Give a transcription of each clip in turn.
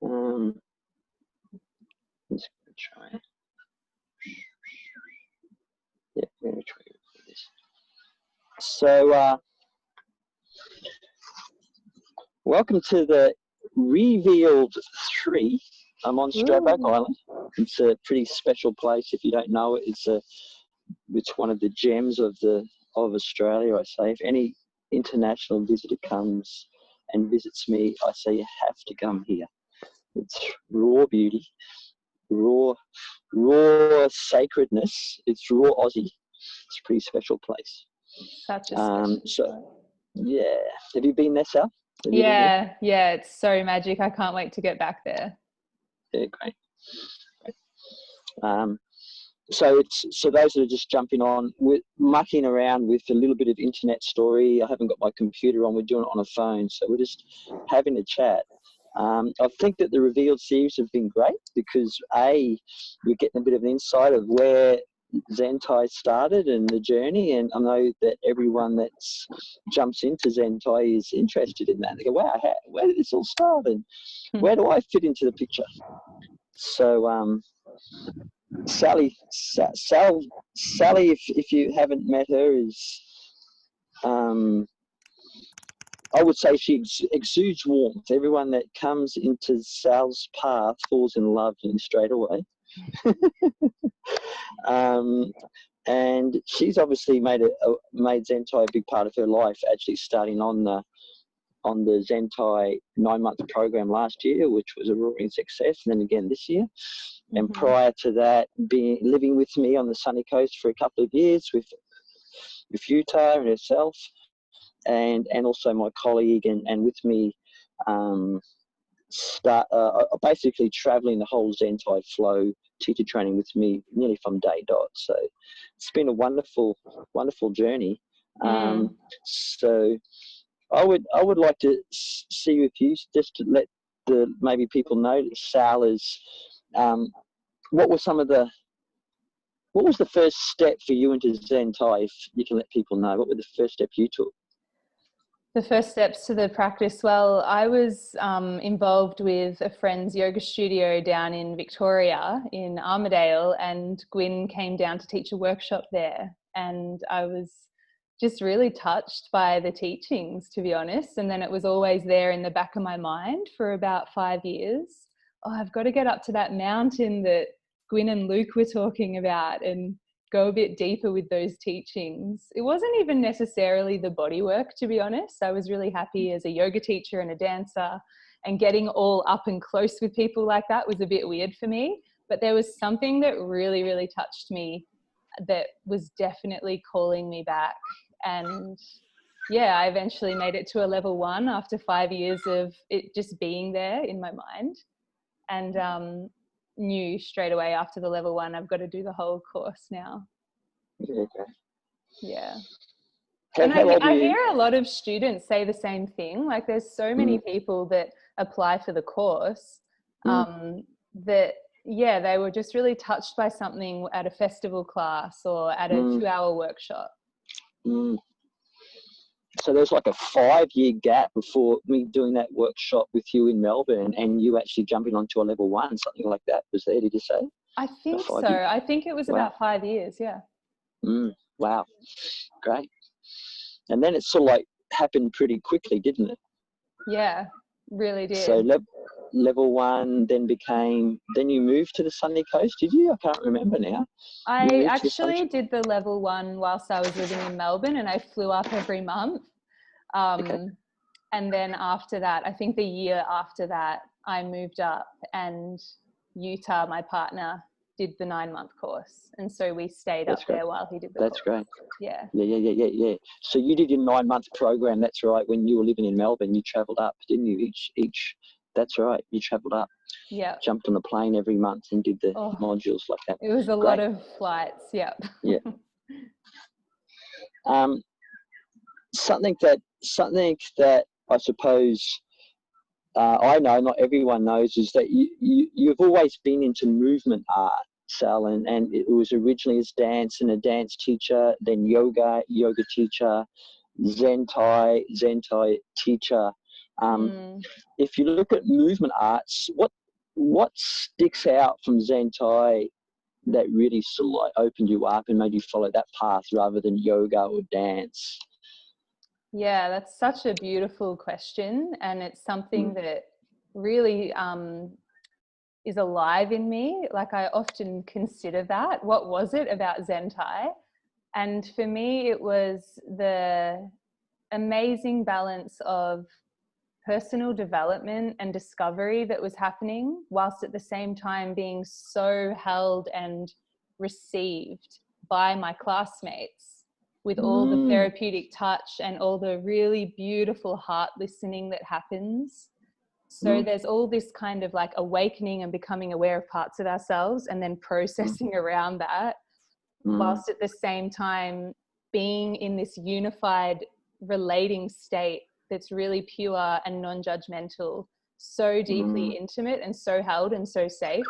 I'm just going to try. Yeah, I'm going to try this. So, welcome to the Revealed 3. I'm on Stradbroke Island. It's a pretty special place. If you don't know it, it's one of the gems of Australia, I say. If any international visitor comes and visits me, I say you have to come here. It's raw beauty, raw sacredness. It's raw Aussie. It's a pretty special place. Such a special place. Yeah. Have you been there, Sal? Yeah, it's so magic. I can't wait to get back there. Yeah, great. So those that are just jumping on, we're mucking around with a little bit of internet story. I haven't got my computer on. We're doing it on a phone, so we're just having a chat. I think that the Revealed series have been great because we're getting a bit of an insight of where Zentai started and the journey, and I know that everyone that jumps into Zentai is interested in that. They go, wow, where did this all start, and where do I fit into the picture? So Sally, if you haven't met her, is I would say she exudes warmth. Everyone that comes into Sal's path falls in love straight away. And she's obviously made Zentai a big part of her life, actually starting on the Zentai 9-month program last year, which was a roaring success, and then again this year. And prior to that, living with me on the sunny coast for a couple of years with Utah and herself, and also my colleague, and with me, basically traveling the whole Zentai flow teacher training with me nearly from day dot. So it's been a wonderful journey. So I would like to see with you, just to let maybe people know that Sal is, what was the first step for you into Zentai? If you can let people know, what were the first steps you took? The first steps to the practice, well, I was involved with a friend's yoga studio down in Victoria in Armidale, and Gwyn came down to teach a workshop there, and I was just really touched by the teachings, to be honest. And then it was always there in the back of my mind for about 5 years. Oh, I've got to get up to that mountain that Gwyn and Luke were talking about and go a bit deeper with those teachings. It wasn't even necessarily the body work, to be honest. I was really happy as a yoga teacher and a dancer, and getting all up and close with people like that was a bit weird for me. But there was something that really, really touched me that was definitely calling me back. And yeah, I eventually made it to a level 1 after 5 years of it just being there in my mind, and knew straight away after the level 1, I've got to do the whole course now. Okay. Yeah. And I hear a lot of students say the same thing. Like, there's so many people that apply for the course that, yeah, they were just really touched by something at a festival class or at a 2-hour workshop. So there's like a 5-year gap before me doing that workshop with you in Melbourne and you actually jumping onto a level 1, something like that was there, did you say? I think so. I think it was about 5 years, yeah. Wow, great. And then it sort of like happened pretty quickly, didn't it? Yeah, really did. So level 1 then you moved to the sunny coast, did you? I can't remember now. I actually did the level 1 whilst I was living in Melbourne, and I flew up every month. And then after that, I think the year after that, I moved up, and Utah, my partner, did the 9-month course. And so we stayed up there while he did the course. That's great. Yeah. Yeah. So you did your 9-month program, that's right. When you were living in Melbourne, you travelled up, didn't you? That's right. You travelled up. Yeah. Jumped on a plane every month and did the modules like that. It was a lot of flights. Yeah. Yeah. Something that I suppose I know, not everyone knows, is that you've always been into movement art, Sal, and it was originally as dance and a dance teacher, then yoga teacher, Zentai teacher. Mm. If you look at movement arts, what sticks out from Zentai that really sort of like opened you up and made you follow that path rather than yoga or dance? Yeah, that's such a beautiful question, and it's something that really is alive in me. Like, I often consider that. What was it about Zentai? And for me, it was the amazing balance of personal development and discovery that was happening, whilst at the same time being so held and received by my classmates, with all the therapeutic touch and all the really beautiful heart listening that happens. So there's all this kind of like awakening and becoming aware of parts of ourselves and then processing around that, whilst at the same time being in this unified relating state that's really pure and non-judgmental, so deeply intimate and so held and so safe.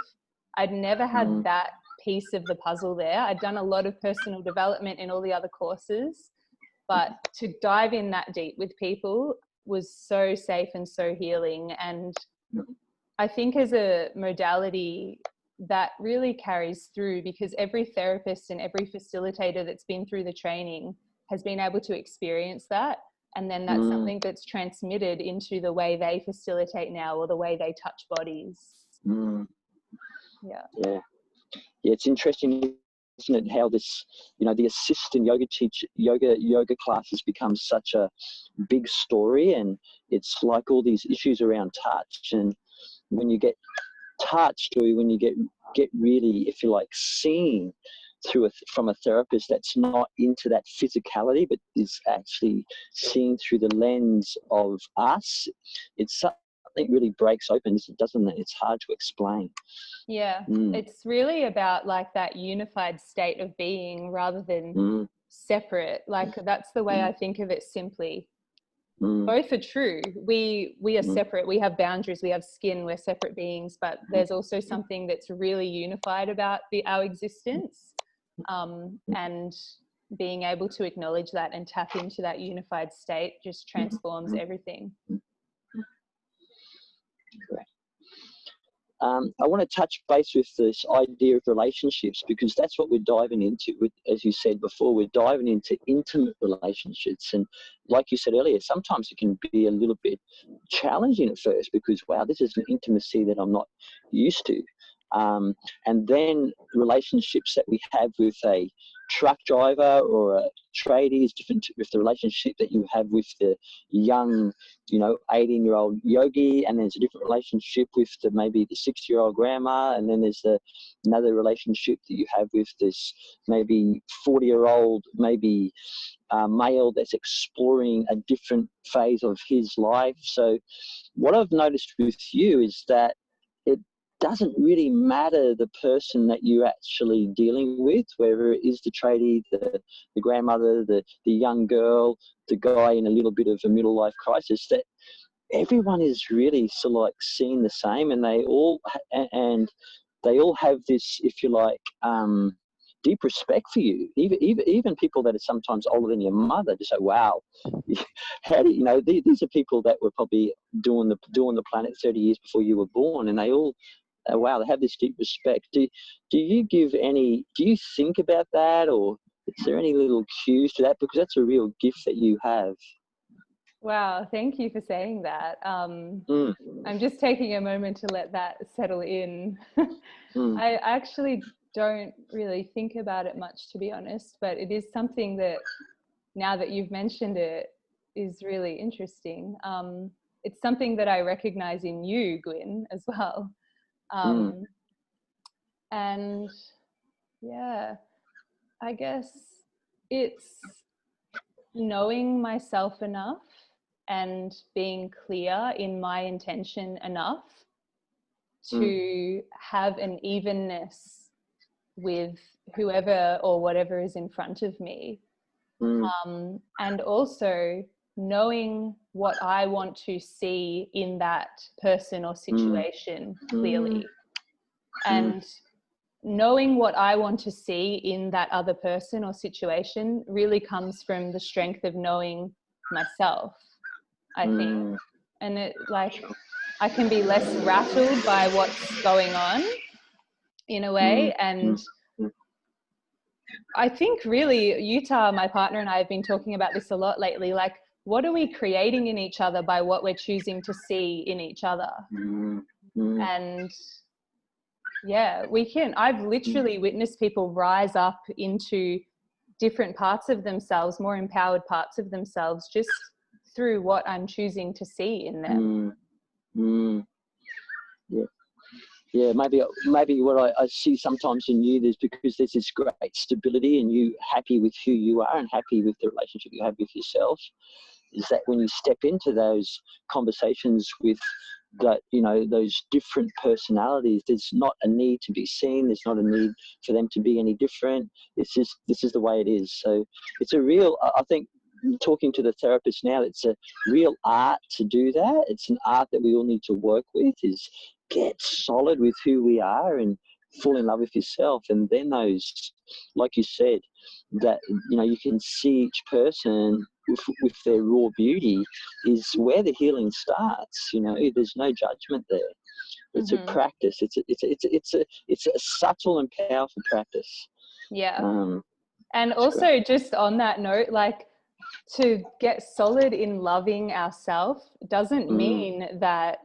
I'd never had that piece of the puzzle there. I'd done a lot of personal development in all the other courses, but to dive in that deep with people was so safe and so healing. And I think as a modality that really carries through, because every therapist and every facilitator that's been through the training has been able to experience that. And then that's something that's transmitted into the way they facilitate now, or the way they touch bodies. Yeah. Yeah. Yeah, it's interesting, isn't it, how this, you know, the assistant yoga classes become such a big story, and it's like all these issues around touch. And when you get touched, or when you get really, if you like, seen from a therapist that's not into that physicality, but is actually seen through the lens of us, it's something really breaks open, doesn't it? It's hard to explain. Yeah, it's really about like that unified state of being rather than separate. Like, that's the way I think of it simply. Both are true. We are separate. We have boundaries. We have skin. We're separate beings. But there's also something that's really unified about our existence, and being able to acknowledge that and tap into that unified state just transforms everything. Correct. I want to touch base with this idea of relationships, because that's what we're diving into. As you said before, we're diving into intimate relationships. And like you said earlier, sometimes it can be a little bit challenging at first, because, wow, this is an intimacy that I'm not used to. And then relationships that we have with a truck driver or a tradie is different with the relationship that you have with the young, 18-year-old yogi. And there's a different relationship with maybe the 60-year-old grandma. And then there's another relationship that you have with this maybe 40-year-old, maybe male that's exploring a different phase of his life. So what I've noticed with you is that it doesn't really matter the person that you're actually dealing with, whether it is the tradie, the grandmother, the young girl, the guy in a little bit of a middle life crisis, that everyone is really sort of like seen the same, and they all have this, if you like, deep respect for you. Even people that are sometimes older than your mother just say, wow, how do you these are people that were probably doing the planet 30 years before you were born, and they all, wow, they have this deep respect. Do you think about that, or is there any little cues to that? Because that's a real gift that you have. Wow, thank you for saying that. I'm just taking a moment to let that settle in. I actually don't really think about it much, to be honest, but it is something that, now that you've mentioned it, is really interesting. It's something that I recognize in you, Gwyn, as well. And yeah, I guess it's knowing myself enough and being clear in my intention enough to have an evenness with whoever or whatever is in front of me. And also knowing what I want to see in that person or situation clearly. And knowing what I want to see in that other person or situation really comes from the strength of knowing myself, I think. and it, like, I can be less rattled by what's going on in a way. And I think really Utah, my partner, and I have been talking about this a lot lately. Like, what are we creating in each other by what we're choosing to see in each other? And yeah, I've literally witnessed people rise up into different parts of themselves, more empowered parts of themselves, just through what I'm choosing to see in them. Yeah, maybe what I see sometimes in you is because there's this great stability and you happy with who you are and happy with the relationship you have with yourself, is that when you step into those conversations with that, you know, those different personalities, there's not a need to be seen, there's not a need for them to be any different. This is the way it is. So it's a real, I think, talking to the therapist now, it's a real art to do that. It's an art that we all need to work with, is get solid with who we are and fall in love with yourself. And then those, like you said, that, you know, you can see each person with their raw beauty is where the healing starts. You know, there's no judgment there. It's a practice. It's a subtle and powerful practice. Yeah. And also, just on that note, like, to get solid in loving ourselves doesn't mean that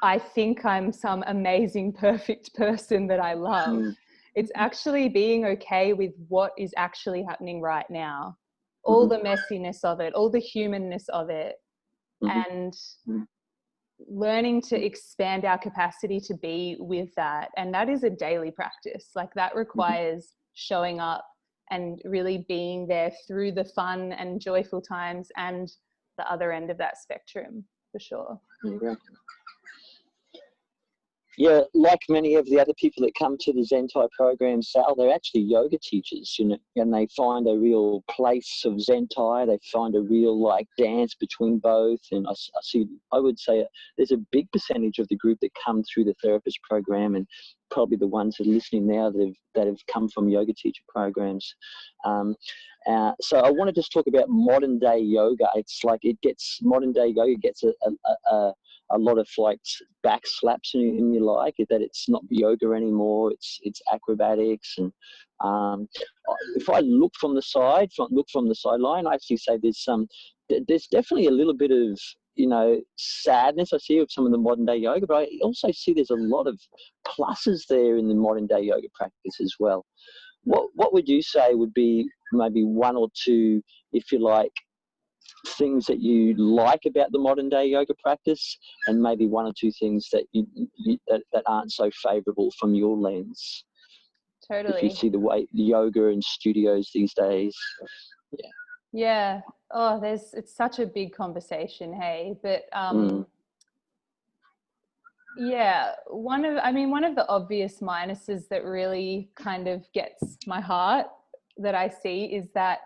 I think I'm some amazing, perfect person that I love. It's actually being okay with what is actually happening right now, all the messiness of it, all the humanness of it, and learning to expand our capacity to be with that. And that is a daily practice. Like, that requires showing up and really being there through the fun and joyful times and the other end of that spectrum, for sure. Yeah, like many of the other people that come to the Zenthai program, Sal, they're actually yoga teachers, you know, and they find a real place of Zenthai. They find a real, like, dance between both. And I would say there's a big percentage of the group that come through the therapist program, and probably the ones that are listening now that have come from yoga teacher programs. So I want to just talk about modern day yoga. It's like modern day yoga gets a lot of, like, back slaps in your like, that it's not yoga anymore, it's acrobatics. And if I look from the sideline, I actually say there's definitely a little bit of, you know, sadness I see with some of the modern day yoga, but I also see there's a lot of pluses there in the modern day yoga practice as well. What would you say would be maybe one or two, if you like, things that you like about the modern day yoga practice, and maybe one or two things that that aren't so favorable from your lens? Totally. If you see the way the yoga in studios these days. Yeah. Oh, it's such a big conversation, hey. But yeah, one of the obvious minuses that really kind of gets my heart that I see is that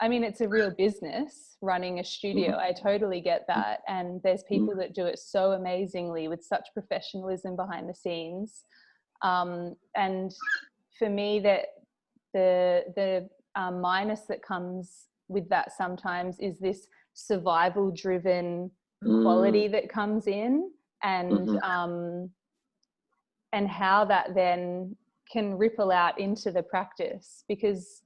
it's a real business running a studio. I totally get that. And there's people that do it so amazingly with such professionalism behind the scenes. And for me, that the minus that comes with that sometimes is this survival driven quality that comes in, and how that then can ripple out into the practice, because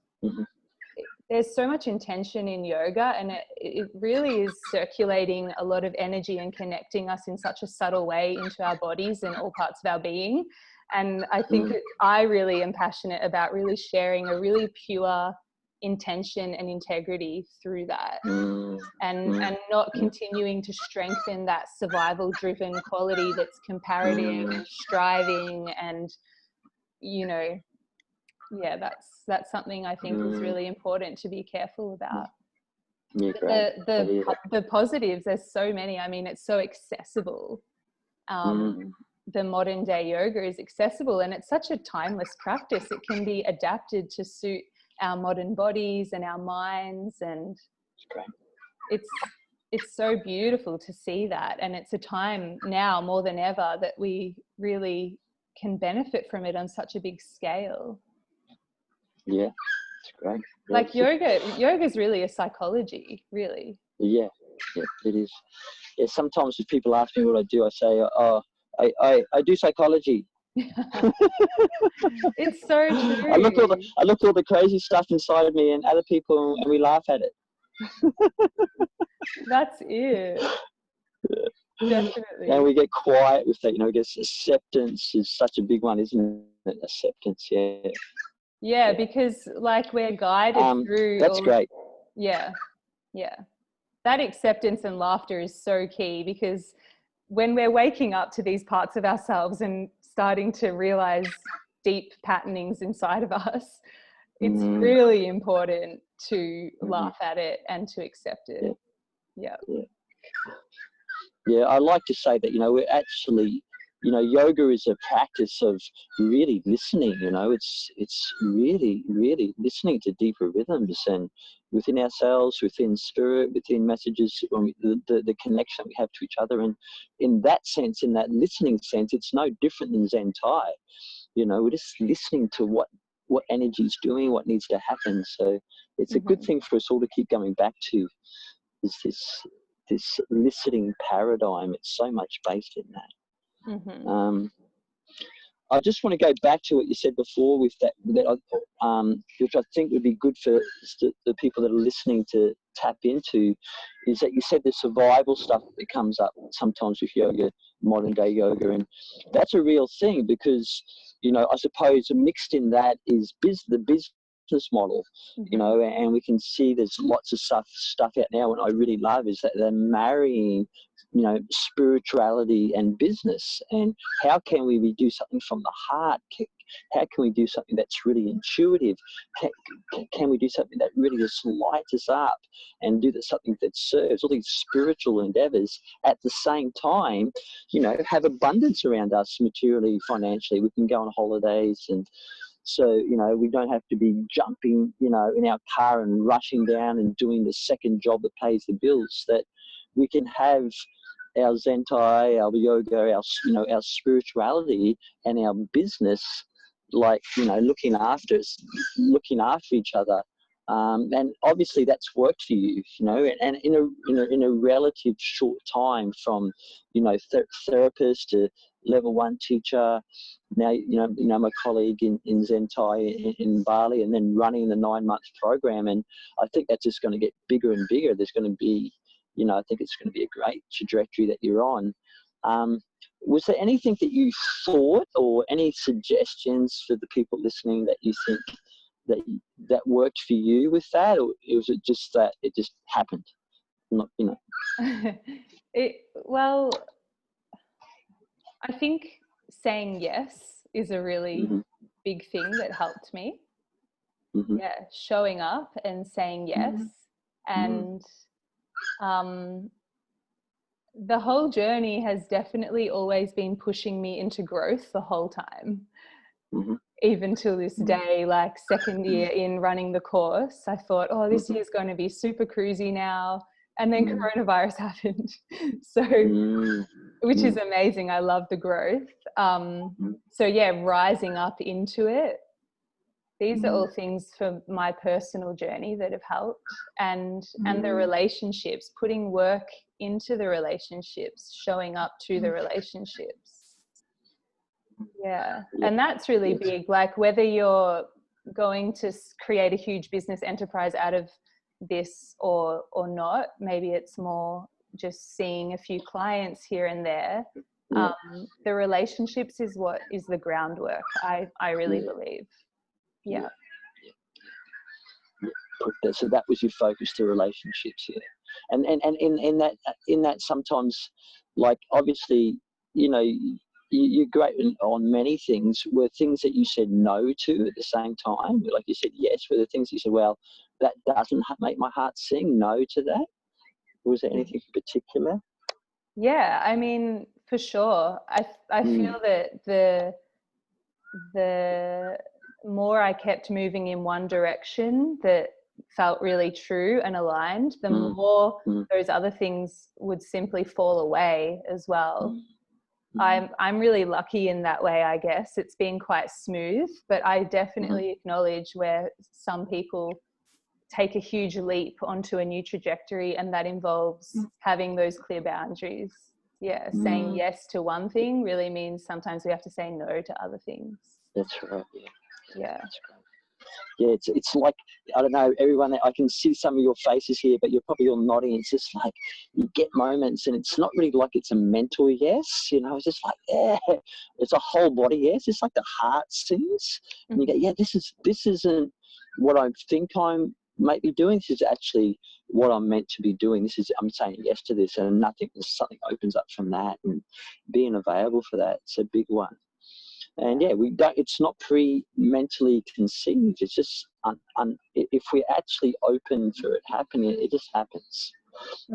there's so much intention in yoga, and it really is circulating a lot of energy and connecting us in such a subtle way into our bodies and all parts of our being. And I think that I really am passionate about really sharing a really pure intention and integrity through that, and not continuing to strengthen that survival driven quality that's comparative and striving. And, you know, yeah, that's something I think is really important to be careful about. Yeah, The positives, there's so many. I mean, it's so accessible. The modern day yoga is accessible, and it's such a timeless practice. It can be adapted to suit our modern bodies and our minds, and it's so beautiful to see that. And it's a time now more than ever that we really can benefit from it on such a big scale. Yeah, it's great. Like yoga is really a psychology, really. Yeah, Yeah, it is. Yeah, sometimes if people ask me what I do, I say, oh, I do psychology. It's so true. I look all the crazy stuff inside of me and other people, and we laugh at it. That's it. Definitely. And we get quiet with that, because acceptance is such a big one, isn't it? Acceptance, yeah. Yeah, because like we're guided through. That's great. Yeah. That acceptance and laughter is so key, because when we're waking up to these parts of ourselves and starting to realize deep patternings inside of us, it's really important to laugh at it and to accept it. Yeah. Yeah, I like to say that, we're actually, yoga is a practice of really listening, it's really, really listening to deeper rhythms and within ourselves, within spirit, within messages, the connection we have to each other. And in that sense, in that listening sense, it's no different than Zentai. We're just listening to what energy is doing, what needs to happen. So it's a good thing for us all to keep going back to, is this listening paradigm. It's so much based in that. I just want to go back to what you said before with that which I think would be good for the people that are listening to tap into, is that you said the survival stuff that comes up sometimes with yoga, modern day yoga, and that's a real thing, because I suppose mixed in that is the business model, and we can see there's lots of stuff out now. What I really love is that they're marrying spirituality and business, and how can we do something from the heart? How can we do something that's really intuitive? Can we do something that really just lights us up and do something that serves all these spiritual endeavors at the same time, have abundance around us materially, financially. We can go on holidays, and so, we don't have to be jumping, in our car and rushing down and doing the second job that pays the bills. That we can have our Zentai, our yoga, our spirituality and our business, looking after each other. And obviously that's worked for you, and in a relative short time, from, therapist to level 1 teacher, now my colleague in Zentai in Bali, and then running the 9-month program. And I think that's just going to get bigger and bigger. There's going to be, I think it's going to be a great trajectory that you're on. Was there anything that you thought, or any suggestions for the people listening, that you think that worked for you with that, or was it just that it just happened? Not, Well, I think saying yes is a really big thing that helped me. Yeah, showing up and saying yes. And the whole journey has definitely always been pushing me into growth the whole time. Even till this day, like second year in running the course, I thought, oh, this year's going to be super cruisy now. And then coronavirus happened. So, which is amazing. I love the growth. So yeah, rising up into it. These are all things for my personal journey that have helped, and the relationships, putting work into the relationships, showing up to the relationships. Yeah. And that's really big. Like, whether you're going to create a huge business enterprise out of this or not, maybe it's more just seeing a few clients here and there. The relationships is what is the groundwork, I really believe. Yeah. So that was your focus, to relationships, and in that sometimes, like, obviously, you're great on many things. Were things that you said no to at the same time? Like you said yes, were the things you said, well, that doesn't make my heart sing, no to that? Was there anything in particular? Yeah, I mean, for sure. I feel that the more I kept moving in one direction that felt really true and aligned, the more those other things would simply fall away as well. I'm really lucky in that way, I guess. It's been quite smooth, but I definitely acknowledge where some people take a huge leap onto a new trajectory, and that involves having those clear boundaries. Yeah, saying yes to one thing really means sometimes we have to say no to other things. That's right. Yeah. That's great. Yeah, it's like, I don't know, everyone, I can see some of your faces here, but you're probably all nodding. It's just like you get moments, and it's not really like it's a mental yes, you know, it's just like, yeah, it's a whole body yes. It's like the heart sings, and you go, yeah, this isn't what I think I'm might be doing. This is actually what I'm meant to be doing. I'm saying yes to this, and something opens up from that, and being available for that, it's a big one. And yeah, it's not mentally conceived. It's just if we're actually open for it happening, it just happens.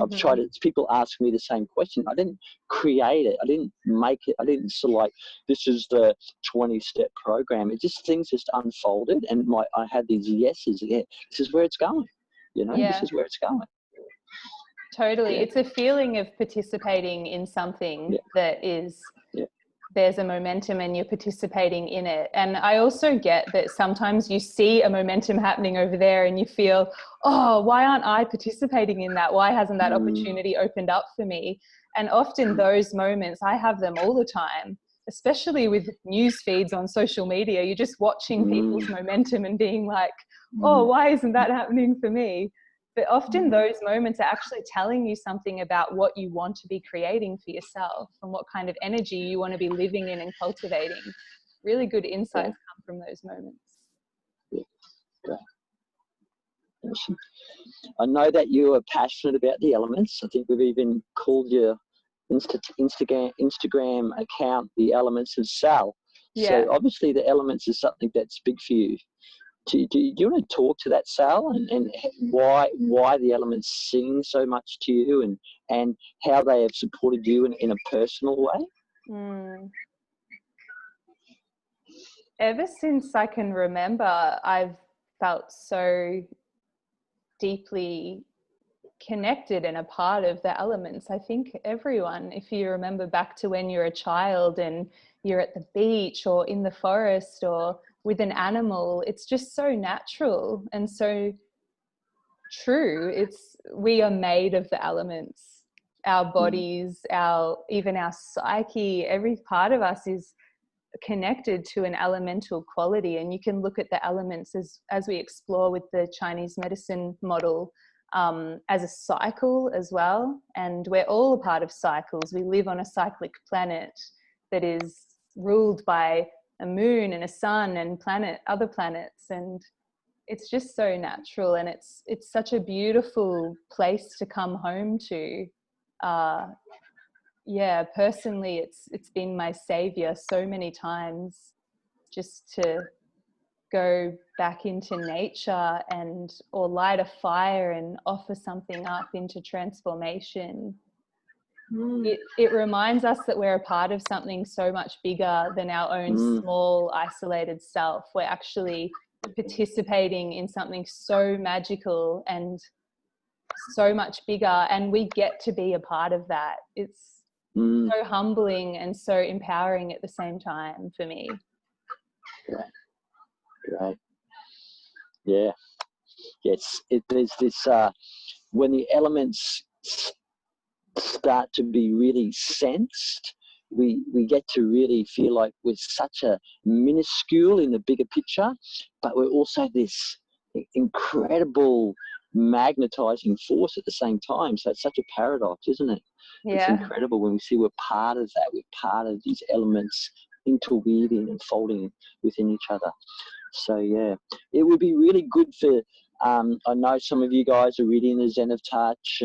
I've tried it. People ask me the same question. I didn't create it. I didn't make it. I didn't sort of like, this is the 20-step program. Things just unfolded, and I had these yeses. Yeah, this is where it's going. You know, this is where it's going. Totally. Yeah. It's a feeling of participating in something that is, there's a momentum and you're participating in it. And I also get that sometimes you see a momentum happening over there and you feel, oh, why aren't I participating in that? Why hasn't that opportunity opened up for me? And often those moments, I have them all the time, especially with news feeds on social media. You're just watching people's momentum and being like, oh, why isn't that happening for me? But often those moments are actually telling you something about what you want to be creating for yourself and what kind of energy you want to be living in and cultivating. Really good insights come from those moments. Yeah. Awesome. I know that you are passionate about the elements. I think we've even called your Instagram account the Elements of Sal. Yeah. So obviously the elements is something that's big for you. Do you want to talk to that, Sal, and why the elements sing so much to you, and how they have supported you in a personal way? Ever since I can remember, I've felt so deeply connected and a part of the elements. I think everyone, if you remember back to when you're a child and you're at the beach or in the forest or with an animal, it's just so natural and so true. We are made of the elements. Our bodies, even our psyche, every part of us is connected to an elemental quality. And you can look at the elements as we explore with the Chinese medicine model, as a cycle as well. And we're all a part of cycles. We live on a cyclic planet that is ruled by a moon and a sun and other planets. And it's just so natural, and it's such a beautiful place to come home to. Personally, it's been my savior so many times, just to go back into nature or light a fire and offer something up into transformation. It reminds us that we're a part of something so much bigger than our own small isolated self. We're actually participating in something so magical and so much bigger, and we get to be a part of that. It's so humbling and so empowering at the same time for me. Right. Yeah. Yes. There's this when the elements start to be really sensed, we get to really feel like we're such a minuscule in the bigger picture, but we're also this incredible magnetizing force at the same time. So it's such a paradox, isn't it? Yeah. It's incredible when we see we're part of that. We're part of these elements interweaving and folding within each other. So yeah, it would be really good for, I know some of you guys are reading the Zen of Touch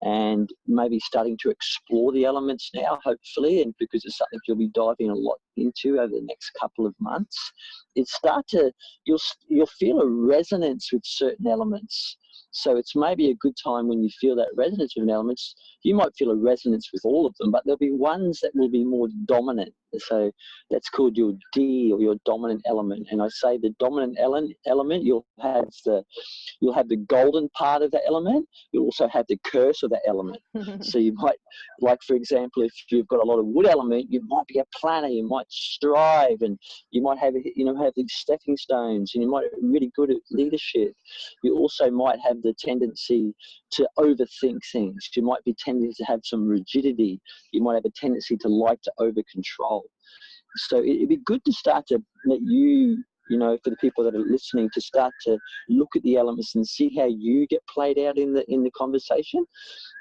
and maybe starting to explore the elements now, hopefully, and because it's something you'll be diving a lot into over the next couple of months. You'll feel a resonance with certain elements. So it's maybe a good time when you feel that resonance with an element. You might feel a resonance with all of them, but there'll be ones that will be more dominant. So that's called your D, or your dominant element. And I say the dominant element, you'll have the golden part of the element. You'll also have the curse of the element. So you might, like for example, if you've got a lot of wood element, you might be a planner. You might strive, and you might have these stepping stones, and you might be really good at leadership. You also might have the tendency to overthink things. You might be tending to have some rigidity. You might have a tendency to like to over control. So it'd be good to start to let for the people that are listening, to start to look at the elements and see how you get played out in the conversation.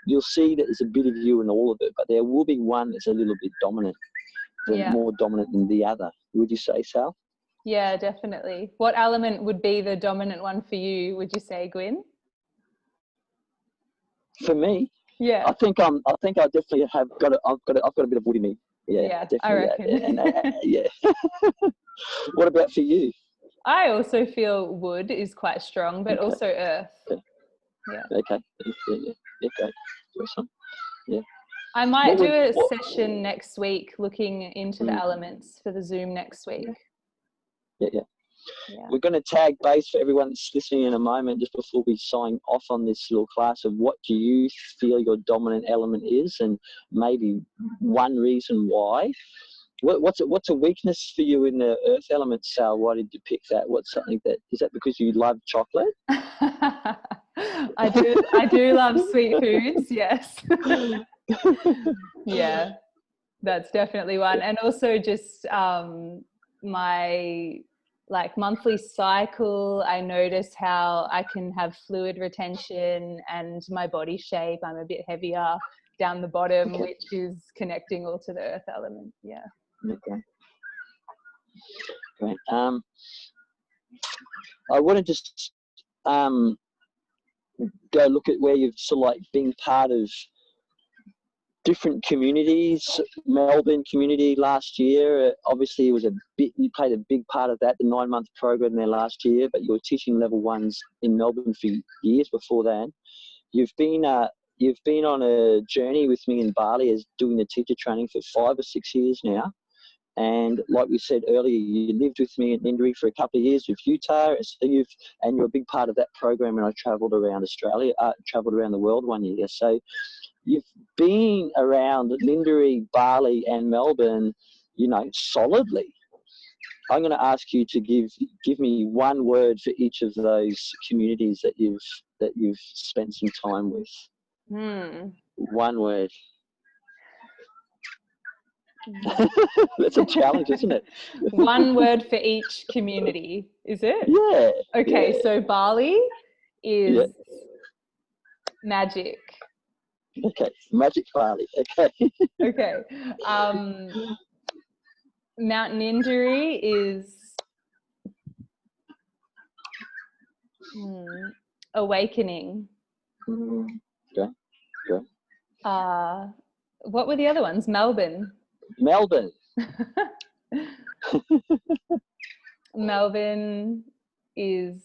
You'll see that there's a bit of you in all of it, but there will be one that's a little bit dominant, more dominant than the other. Would you say, Sal? Yeah, definitely. What element would be the dominant one for you, would you say, Gwyn? For me, yeah, I think I definitely have got I've got a bit of wood in me. Yeah, definitely. I reckon. Yeah. What about for you? I also feel wood is quite strong, but also earth. Okay. Yeah. Okay. Yeah. Okay. Awesome. Yeah. I might do a session next week looking into the elements for the Zoom next week. Yeah. We're going to tag base for everyone that's listening in a moment, just before we sign off on this little class, of what do you feel your dominant element is, and maybe one reason why. What's a weakness for you in the earth element, Sal? Why did you pick that? What's something is that because you love chocolate? I do love sweet foods, yes. Yeah, that's definitely one. And also just my monthly cycle, I notice how I can have fluid retention, and my body shape, I'm a bit heavier down the bottom, which is connecting all to the earth element. Yeah. Okay. Great. I want to just go look at where you've sort of been part of different communities. Melbourne community last year, obviously you played a big part of that, the 9-month program there last year, but you were teaching level 1s in Melbourne for years before that. You've been on a journey with me in Bali as doing the teacher training for 5 or 6 years now. And like we said earlier, you lived with me in Ninderry for a couple of years with Utah, so you're a big part of that program. And I travelled around Australia, travelled around the world 1 year. So you've been around Ninderry, Bali, and Melbourne, solidly. I'm going to ask you to give me one word for each of those communities that you've spent some time with. One word. That's a challenge, isn't it? One word for each community, is it? Yeah. Okay, yeah. so Bali is magic. Okay, magic Bali. Okay. Okay. Mount Ninderry is awakening. Okay. What were the other ones? Melbourne. Melbourne is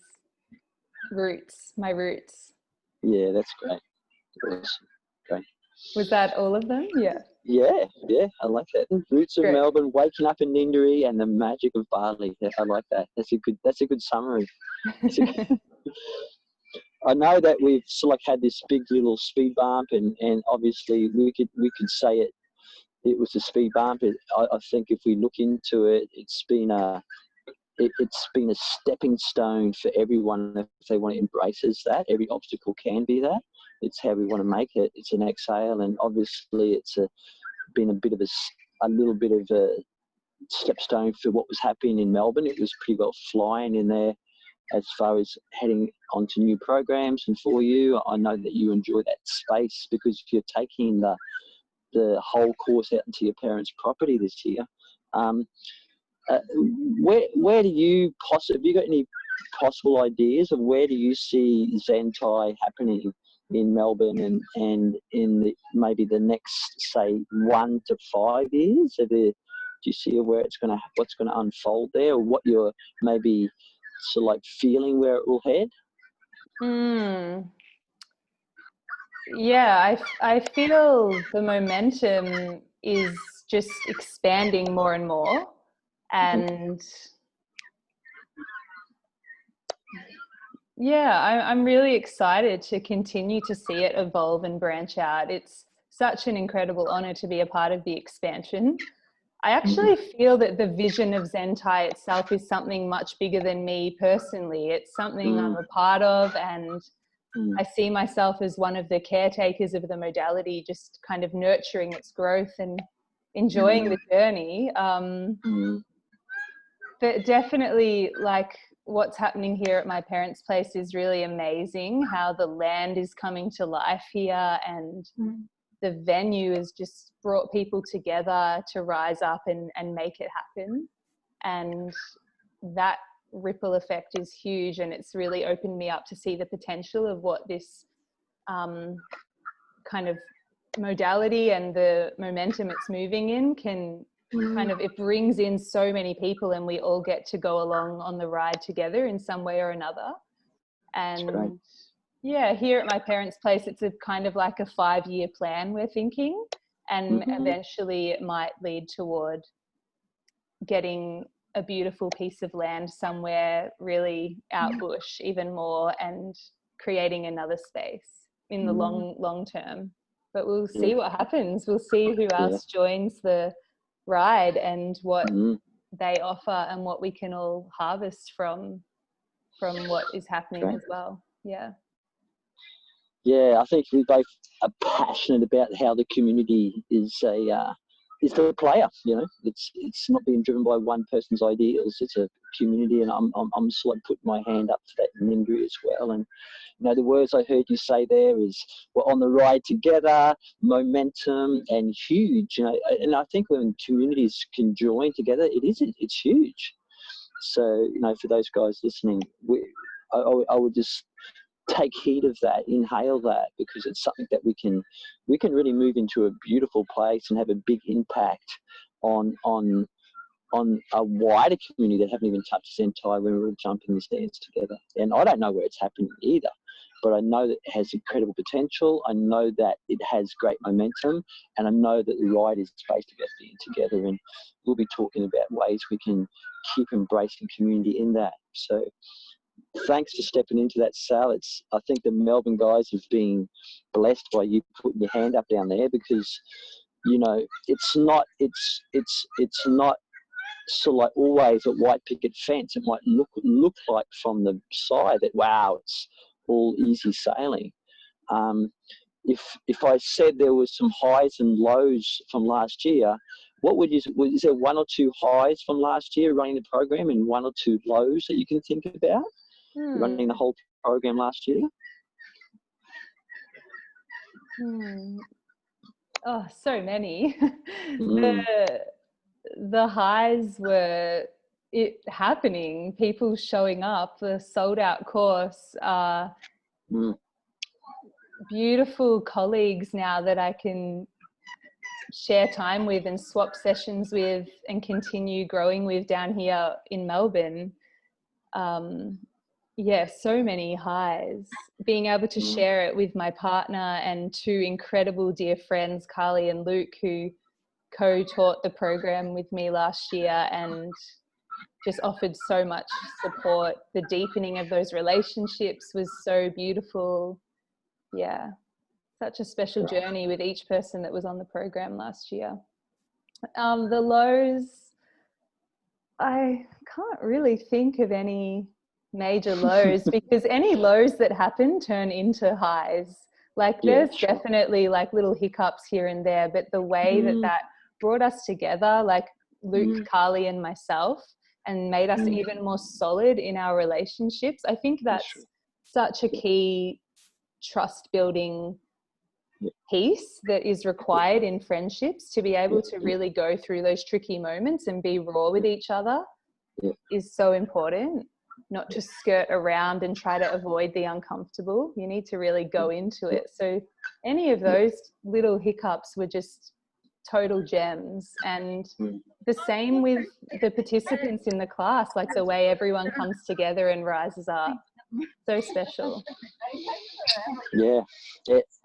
roots, my roots. Yeah, that's great. Awesome. Great. Was that all of them? Yeah. Yeah, I like that. Roots of Melbourne, waking up in Ninderry, and the magic of Bali. Yeah, I like that. That's a good summary. I know that we've sort of had this big little speed bump, and obviously we could say it was a speed bump. I think if we look into it, it's been a stepping stone for everyone if they want to embrace that. Every obstacle can be that. It's how we want to make it. It's an exhale, and obviously it's been a little bit of a stepstone for what was happening in Melbourne. It was pretty well flying in there as far as heading onto new programs. And for you, I know that you enjoy that space because you're taking the whole course out into your parents' property this year. Where do you have you got any possible ideas of where do you see Zentai happening in Melbourne and in maybe the next, say, 1 to 5 years? Do you see where what's going to unfold there, or what you're maybe feeling where it will head? Yeah, I feel the momentum is just expanding more and more, and yeah, I'm really excited to continue to see it evolve and branch out. It's such an incredible honor to be a part of the expansion. I actually feel that the vision of Zentai itself is something much bigger than me personally. It's something I'm a part of, and I see myself as one of the caretakers of the modality, just kind of nurturing its growth and enjoying the journey. But definitely, like, what's happening here at my parents' place is really amazing. How the land is coming to life here, and the venue has just brought people together to rise up and make it happen. And that ripple effect is huge, and it's really opened me up to see the potential of what this kind of modality and the momentum it's moving in can kind of, it brings in so many people, and we all get to go along on the ride together in some way or another. And yeah, here at my parents' place, it's a kind of like a 5-year plan we're thinking, and eventually it might lead toward getting a beautiful piece of land somewhere really out bush even more, and creating another space in the long term. But we'll see what happens. We'll see who else joins the ride and what they offer, and what we can all harvest from what is happening as well. Yeah, I think we both are passionate about how the community is the player. You know, it's not being driven by one person's ideals. It's a community, and I'm sort of putting my hand up to that nimby as well. And you know, the words I heard you say there is we're on the ride together, momentum, and huge. You know, and I think when communities can join together, it's huge. So you know, for those guys listening, I would just take heed of that, inhale that, because it's something that we can really move into a beautiful place and have a big impact on a wider community that haven't even touched Zentai when we were jumping this dance together. And I don't know where it's happening either, but I know that it has incredible potential. I know that it has great momentum, and I know that the ride is based about being together, and we'll be talking about ways we can keep embracing community in that. So thanks for stepping into that, Sal. I think the Melbourne guys have been blessed by you putting your hand up down there, because you know it's not sort of like always a white picket fence. It might look like from the side that wow, it's all easy sailing. If I said there was some highs and lows from last year, what would you? Is there one or two highs from last year running the program, and one or two lows that you can think about? Running the whole program last year? Oh, so many. The highs were it happening, people showing up, the sold out course, beautiful colleagues now that I can share time with and swap sessions with and continue growing with down here in Melbourne. Yeah, so many highs. Being able to share it with my partner and two incredible dear friends, Carly and Luke, who co-taught the program with me last year and just offered so much support. The deepening of those relationships was so beautiful. Yeah, such a special journey with each person that was on the program last year. The lows, I can't really think of any major lows, because any lows that happen turn into highs. Like there's definitely like little hiccups here and there, but the way that brought us together, like Luke, Carly and myself, and made us even more solid in our relationships, I think that's such a key trust building piece that is required in friendships. To be able to really go through those tricky moments and be raw with each other is so important. Not to skirt around and try to avoid the uncomfortable. You need to really go into it. So any of those little hiccups were just total gems. And the same with the participants in the class, like the way everyone comes together and rises up. So special. Yeah.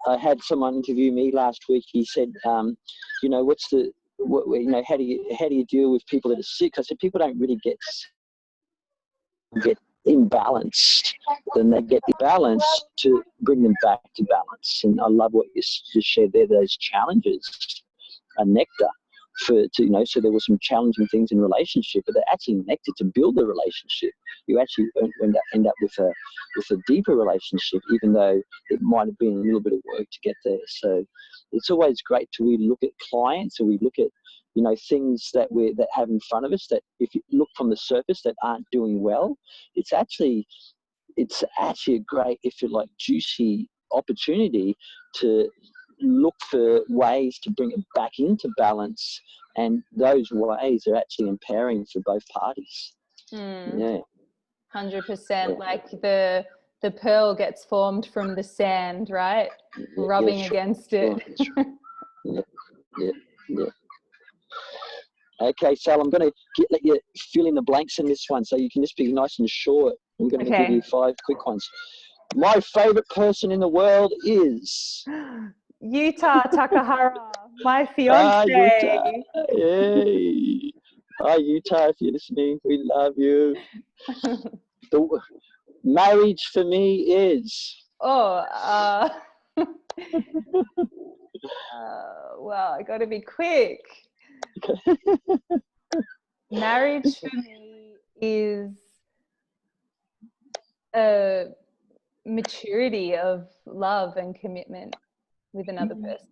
I had someone interview me last week. He said, you know, how do you deal with people that are sick? I said, people don't really get imbalanced. Then they get balanced to bring them back to balance. And I love what you just shared there. Those challenges are nectar so there were some challenging things in relationship, but they're actually nectar to build the relationship. You actually end up with a deeper relationship, even though it might have been a little bit of work to get there. So it's always great to really look at clients, or we look at things that have in front of us that, if you look from the surface, that aren't doing well. It's actually a great, if you like, juicy opportunity to look for ways to bring it back into balance, and those ways are actually empowering for both parties. Yeah, 100%. Like the pearl gets formed from the sand, right? Rubbing against it. Yeah. Okay, Sal, I'm going to let you fill in the blanks in this one, so you can just be nice and short. I'm going to give you 5 quick ones. My favorite person in the world is Yuta Takahara, my fiance. Yuta. Hey. Hi, Yuta, if you're listening, we love you. The marriage for me is... well, I got to be quick. Marriage for me is a maturity of love and commitment with another person.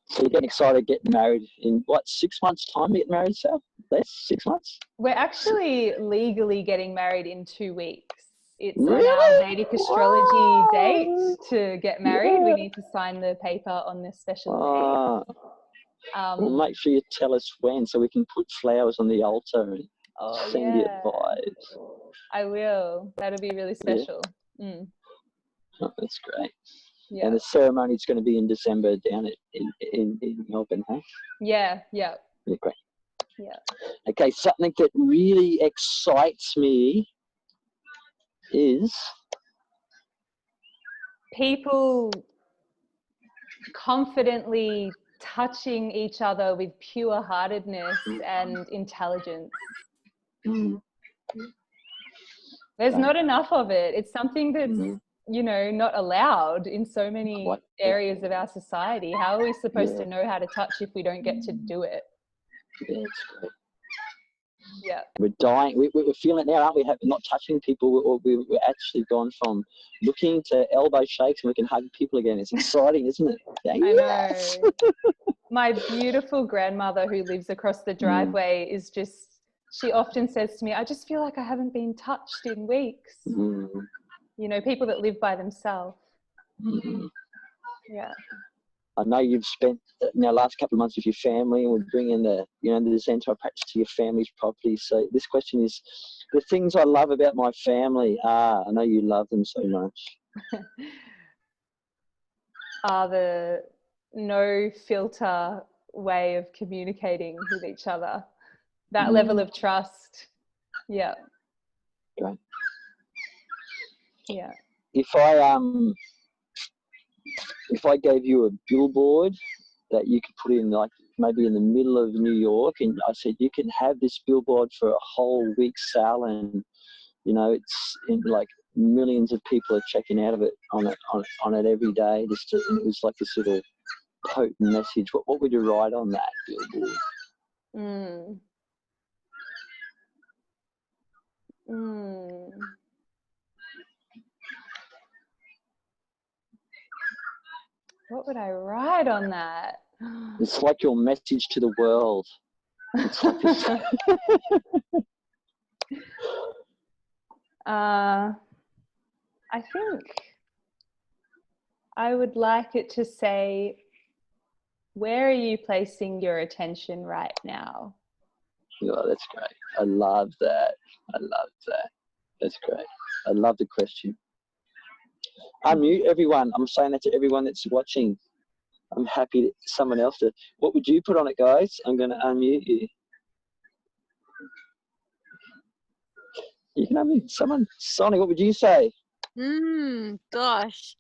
So you're getting excited getting married in 6 months' time? You get married, Sal? Less? 6 months? We're actually legally getting married in 2 weeks. It's really? on our Vedic astrology date to get married. Yeah. We need to sign the paper on this special date. Well, make sure you tell us when, so we can put flowers on the altar and send you vibes. I will. That'll be really special. Yeah. Oh, that's great. Yeah. And the ceremony is going to be in December down in Melbourne, huh? Yeah. Yeah, great. Yeah. Okay, something that really excites me is people confidently touching each other with pure-heartedness and intelligence. There's not enough of it. It's something that's, not allowed in so many areas of our society. How are we supposed to know how to touch if we don't get to do it? Yeah, it's great. Yeah. We're dying. We're feeling it now, aren't we? Not touching people. We're actually gone from looking to elbow shakes, and we can hug people again. It's exciting, isn't it? Yeah, I know. My beautiful grandmother who lives across the driveway is just, she often says to me, I just feel like I haven't been touched in weeks. People that live by themselves. Yeah. I know you've spent last couple of months with your family, and we're bringing the Zentai practice to your family's property. So this question is, the things I love about my family are, I know you love them so much. Are the no filter way of communicating with each other. That level of trust. Yeah. Great. Yeah. If I gave you a billboard that you could put in, like maybe in the middle of New York, and I said you can have this billboard for a whole week, Sal, and it's like millions of people are checking out of it on it every day. It was like this sort of potent message. What would you write on that billboard? What would I write on that? It's like your message to the world. It's like this. I think I would like it to say, where are you placing your attention right now? Oh, that's great. I love that. That's great. I love the question. Unmute everyone. I'm saying that to everyone that's watching. I'm happy that someone else did. What would you put on it, guys? I'm going to unmute you. You can have someone. Sonny, what would you say? Gosh.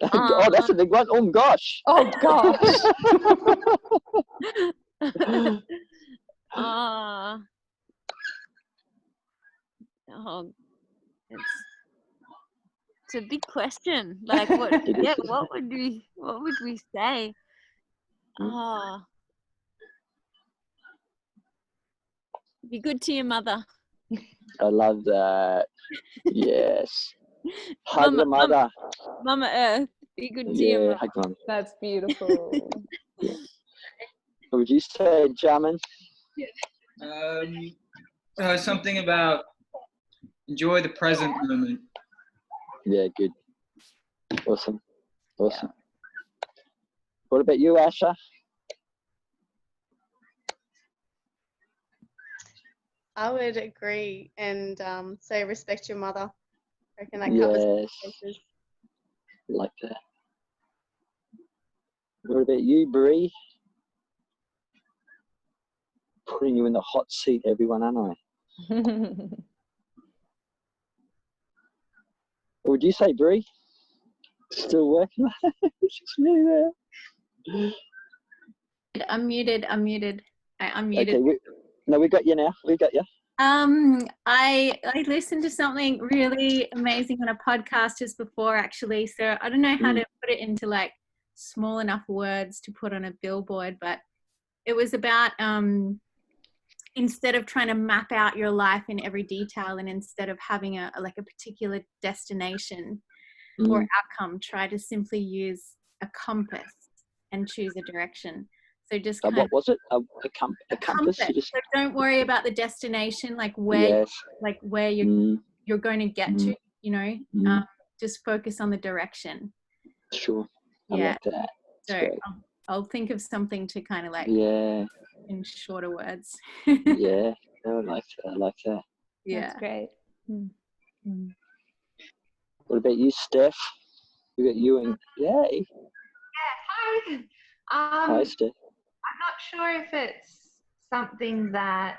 Oh, that's a big one. Oh, gosh. Oh, gosh. Oh, it's a big question. Like, what? Yeah, what would we say? Be good to your mother. I love that. Yes. Hug the mother. Mama Earth. Be good to your mother. Hug mum. That's beautiful. Yeah. What would you say, Jamin? Something about enjoy the present moment. Yeah, good. Awesome. Awesome. What about you, Asha? I would agree and say respect your mother. I reckon that covers bases. Like that. What about you, Bree? Putting you in the hot seat, everyone, aren't I? What would you say, Bree? Still working? She's really there. I'm muted. I unmuted. Okay, we got you now. We got you. I listened to something really amazing on a podcast just before, actually. So I don't know how to put it into like small enough words to put on a billboard, but it was about instead of trying to map out your life in every detail, and instead of having a particular destination or outcome, try to simply use a compass and choose a direction. So just what was it? A compass? So don't worry about the destination, like where you're going to get to. You know, just focus on the direction. Sure. I like that. So I'll think of something to kind of like in shorter words. Yeah, I like that. I like that. Yeah, that's great. What about you, Steph? We got you and yay. Yeah, hi. Hi, Steph. I'm not sure if it's something that,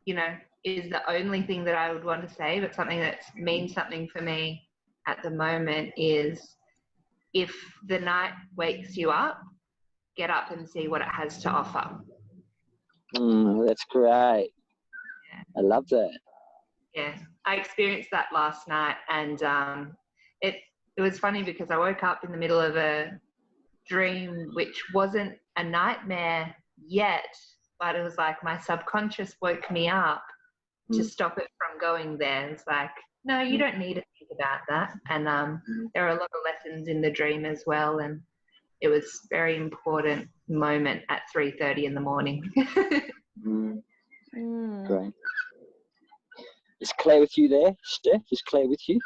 you know, is the only thing that I would want to say, but something that means something for me at the moment is if the night wakes you up, get up and see what it has to offer. That's great. Yeah. I love that. Yeah, I experienced that last night, and it was funny because I woke up in the middle of a dream which wasn't a nightmare yet, but it was like my subconscious woke me up to stop it from going there. It's like, no, you don't need to think about that. And there are a lot of lessons in the dream as well, and it was a very important moment at 3:30 in the morning. Great. Is Claire with you there, Steph? Is Claire with you?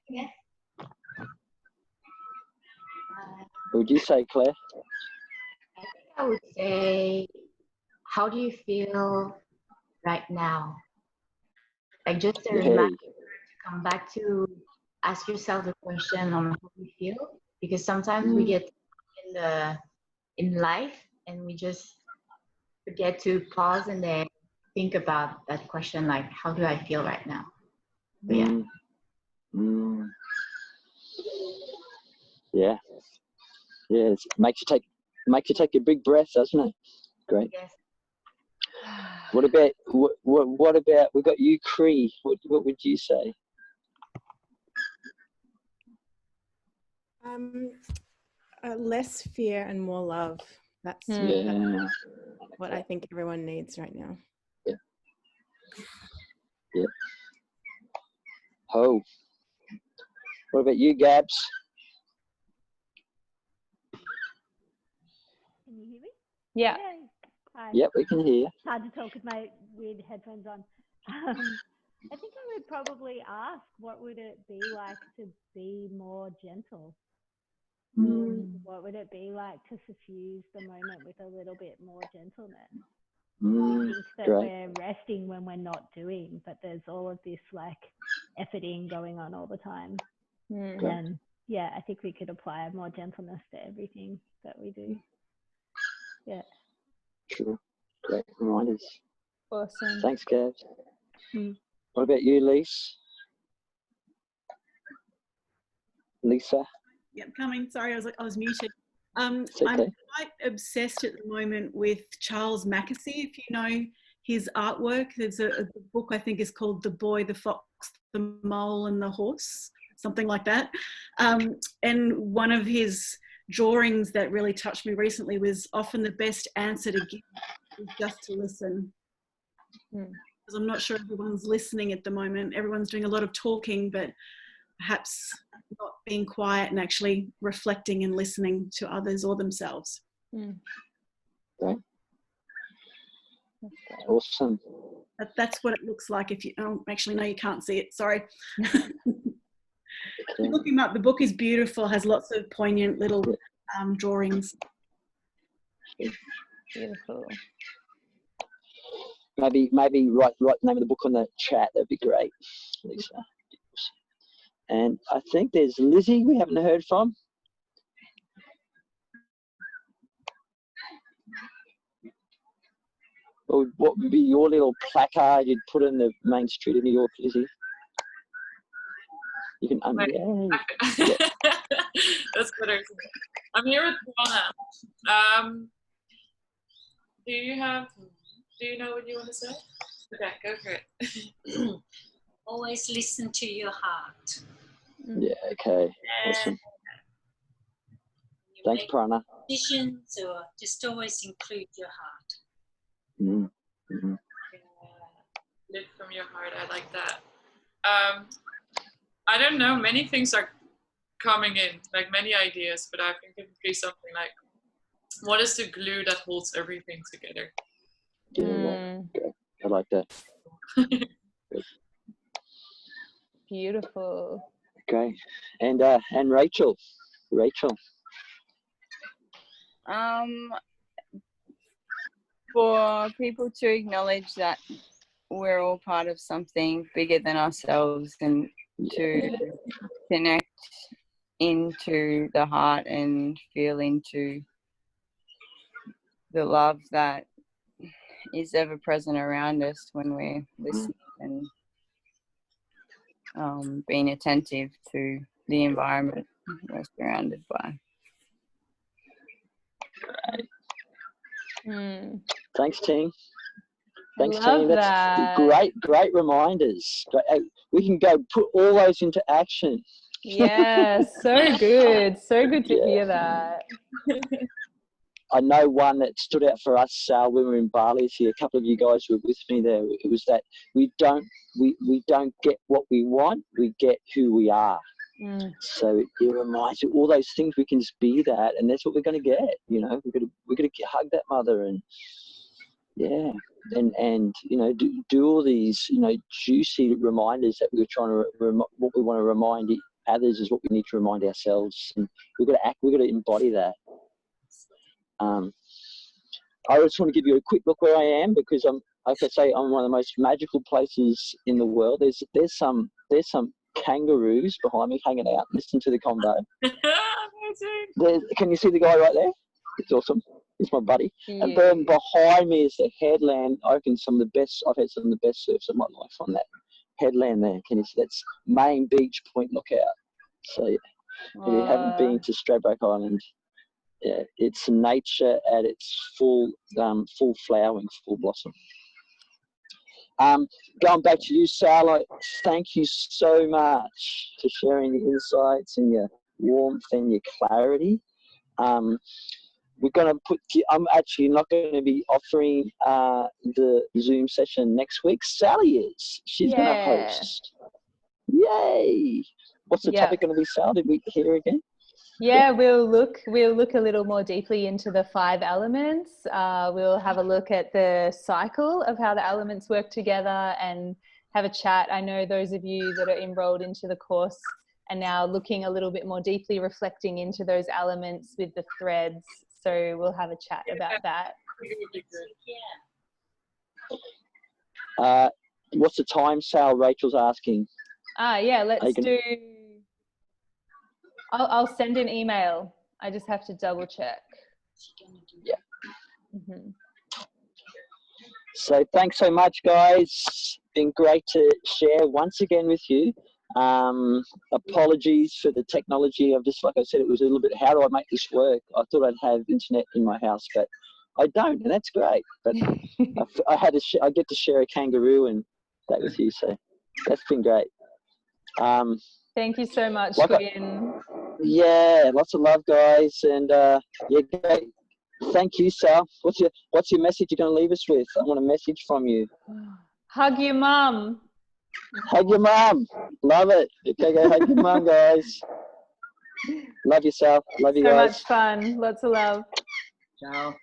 Yeah. What would you say, Claire? I think I would say, how do you feel right now? Like just a reminder to come back to ask yourself the question on how you feel, because sometimes we get in life and we just forget to pause and then think about that question, like how do I feel right now? But yeah, it makes you take a big breath, doesn't it? Great. Yes. What about we got you, Cree? What would you say? Less fear and more love. That's what I think everyone needs right now. Yeah. Oh. What about you, Gabs? Can you hear me? Yeah. Hi. Yep, we can hear you. It's hard to talk with my weird headphones on. I think I would probably ask, what would it be like to be more gentle? What would it be like to suffuse the moment with a little bit more gentleness? I think that we're resting when we're not doing, but there's all of this like efforting going on all the time. And yeah, I think we could apply more gentleness to everything that we do. Yeah. Sure. Great reminders. Awesome. Thanks, Gabs. What about you, Lisa? Yep, coming. Sorry, I was muted. I'm Okay. quite obsessed at the moment with Charles Mackesy. If you know his artwork, there's a book I think is called The Boy, the Fox, the Mole and the Horse, something like that. And one of his drawings that really touched me recently was often the best answer to give is just to listen. Because I'm not sure everyone's listening at the moment. Everyone's doing a lot of talking, but perhaps not being quiet and actually reflecting and listening to others or themselves. Okay. Awesome. That's what it looks like if you, oh, actually, no, you can't see it, sorry. Look him up, the book is beautiful, has lots of poignant little drawings. Beautiful. Maybe write the name of the book on the chat, that'd be great, Lisa. And I think there's Lizzie we haven't heard from. What would be your little placard you'd put in the main street of New York, Lizzie? You can yeah. That's better. I'm here with Donna. Do you know what you want to say? Okay, go for it. Always listen to your heart. Yeah, okay. Awesome. Thanks, Prana. Decisions, or just always include your heart. Mm-hmm. Live from your heart. I like that. I don't know. Many things are coming in, like many ideas, but I think it would be something like, what is the glue that holds everything together? Yeah, I like that. Beautiful. Okay, and Rachel. For people to acknowledge that we're all part of something bigger than ourselves, and to connect into the heart and feel into the love that is ever present around us when we're listening and being attentive to the environment we're surrounded by. Thanks, team. Thanks, Love team. That's that. great reminders. We can go put all those into action. Yeah, so good. So good to hear that. I know one that stood out for us, Sal, when we were in Bali. See, a couple of you guys were with me there. It was that we don't get what we want, we get who we are. So it reminds you all those things, we can just be that, and that's what we're going to get. You know, we're going to hug that mother, and and you know, do all these, you know, juicy reminders that we're trying to what we want to remind others is what we need to remind ourselves, and we've got to act. We've got to embody that. I just want to give you a quick look where I am, because I'm, like I say, I'm one of the most magical places in the world. There's some kangaroos behind me hanging out. Listen to the combo. Can you see the guy right there? It's awesome. It's my buddy. Yeah. And then behind me is the headland. I reckon I've had some of the best surfs of my life on that headland there. Can you see? That's Main Beach Point Lookout. So yeah, if you haven't been to Stradbroke Island, yeah, it's nature at its full flowering, full blossom. Going back to you, Sal, thank you so much for sharing the insights and your warmth and your clarity. We're going to I'm actually not going to be offering the Zoom session next week. Sally is. She's going to host. Yay! What's the topic going to be, Sal? Did we hear again? Yeah, we'll look a little more deeply into the 5 elements. We'll have a look at the cycle of how the elements work together and have a chat. I know those of you that are enrolled into the course are now looking a little bit more deeply, reflecting into those elements with the threads. So we'll have a chat about that. What's the time, Sal? Rachel's asking. Yeah, let's do... I'll send an email. I just have to double check. Yeah. So thanks so much, guys. been great to share once again with you. Apologies for the technology. I've just, like I said, it was a little bit, how do I make this work? I thought I'd have internet in my house, but I don't, and that's great. But I get to share a kangaroo and that with you, so that's been great. Thank you so much, Gwyn. Yeah, lots of love, guys, and yeah, great. Thank you, Sal. What's your message you're going to leave us with? I want a message from you. Hug your mum. Hug your mum. Love it. Okay, go hug your mum, guys. Love you, Sal. Love you, guys. So much fun. Lots of love. Ciao.